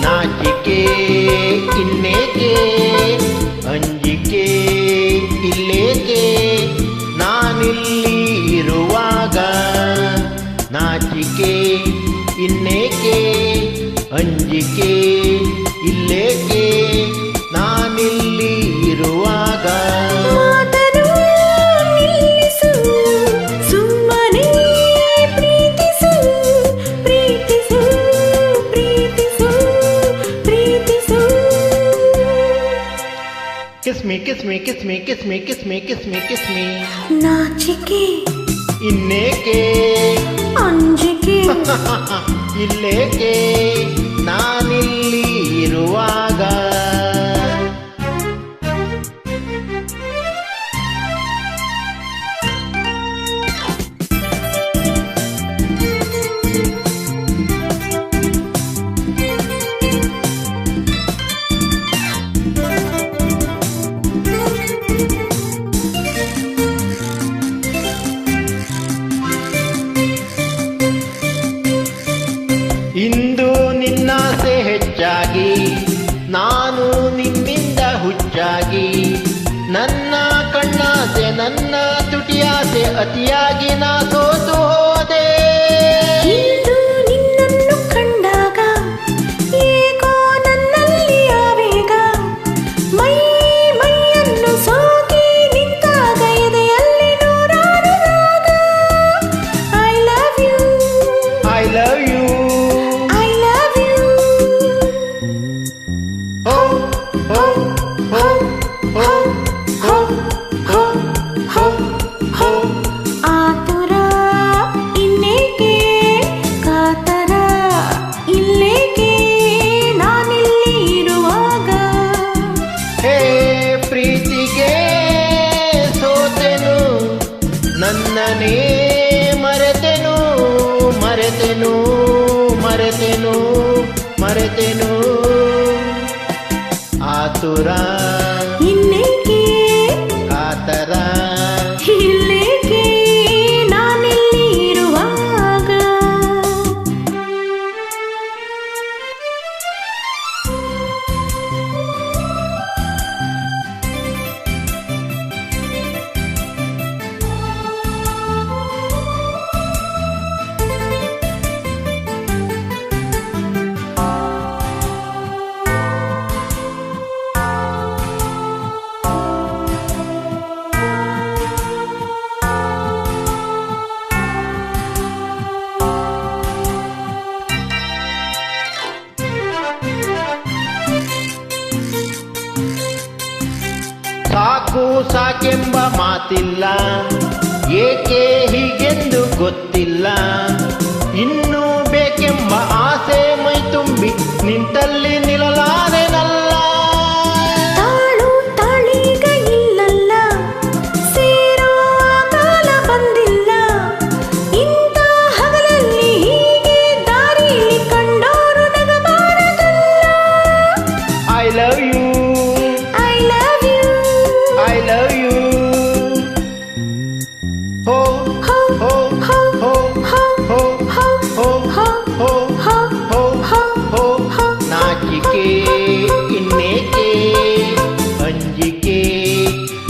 ನಾಚಿಕೆ ಇನ್ನೇಕೆ ಅಂಜಿಕೆ ಇಲ್ಲೇಕೆ ನಾನಿಲ್ಲಿ ಇರುವಾಗ ನಾಚಿಕೆ ಇನ್ನೇಕೆ ಅಂಜಿಕೆ ಇಲ್ಲೇಕೆ ನಾನಿಲ್ಲಿ ಇರುವಾಗ Kiss me, kiss me, kiss me, kiss me, kiss me, kiss me, kiss me. ನಾಚಿಕೆ ಇನ್ನೇಕೆ ಅಂಜಿಕೆ ಇಲ್ಲೇಕೆ ನಾನಿಲ್ಲಿ ಇರುವಾಗ ಇಂದು ನಿನ್ನಾಸೆ ಹೆಚ್ಚಾಗಿ ನಾನು ನಿನ್ನಿಂದ ಹುಚ್ಚಾಗಿ ನನ್ನ ಕಣ್ಣಾಸೆ ನನ್ನ ತುಟಿಯಾಸೆ ಅತಿಯಾಗಿ ನಾ ಸೋತು ಹೋದೆ ಇಂದು ನಿನ್ನನ್ನು ಕಂಡಾಗ ಏಕೋ ನನ್ನಲ್ಲಿ ಆವೇಗ ಮೈಯನ್ನು ಸೋಕಿ ನಿಂತಾಗ ಎದೆಯಲ್ಲಿ ನೂರಾರು ರಾಗ I love you I love you ಆತುರ ಇನ್ನೇಕೆ ಕಾತರ ಇಲ್ಲೇಕೆ ನಾನಿಲ್ಲಿ ಇರುವಾಗ ಹೇ ಪ್ರೀತಿಗೆ ಸೋತೆನು ನನ್ನನೇ ಮರೆತೆನು ಮರೆತೆನು ಮರೆತೆನು ಮರೆತೆನು ಆತುರ ಇನ್ನೇಕೆ ಕಾತರ ಇಲ್ಲೇಕೆ ನಾನಿಲ್ಲಿ ಇರುವಾಗ ಸಾಕು ಸಾಕೆಂಬ ಮಾತಿಲ್ಲ ಏಕೆ ಹೀಗೆಂದು ಗೊತ್ತಿಲ್ಲ ಇನ್ನೂ ಬೇಕೆಂಬ ಆಸೆ ಮೈ ತುಂಬಿ ನಿಂತಲ್ಲಿ ನಿಲ್ಲಲಾರೆನಲ್ಲ ತಾಳು ತಾಳೀಗ ಇಲ್ಲಲ್ಲ ಸೇರೋ ಕಾಲ ಬಂದಿಲ್ಲ ಇಂಥ ಹಗಲಲ್ಲಿ ಹೀಗೆ ದಾರಿಲಿ ಕಂಡೋರು ನಗಬಾರದಲ್ಲ I love you I love you I love you. Ho ho ho ho ho ho ho ho ho ho. ನಾಚಿಕೆ ಇನ್ನೇಕೆ ಅಂಜಿಕೆ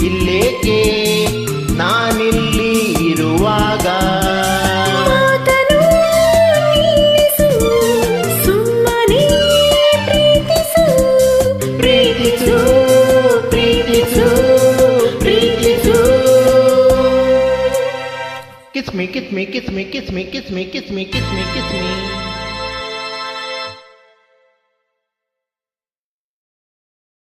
ಇಲ್ಲೇಕೆ ನಾನಿಲ್ಲಿ ಇರುವಾಗ ಮಾತನು ನಿಲ್ಲಿಸು ಸುಮ್ಮನೆ ಪ್ರೀತಿಸು ಪ್ರೀತಿಸು ಪ್ರೀತಿಸು ಪ್ರೀತಿಸು Kiss me, kiss me, kiss me, kiss me, kiss me, kiss me, kiss me, kiss me.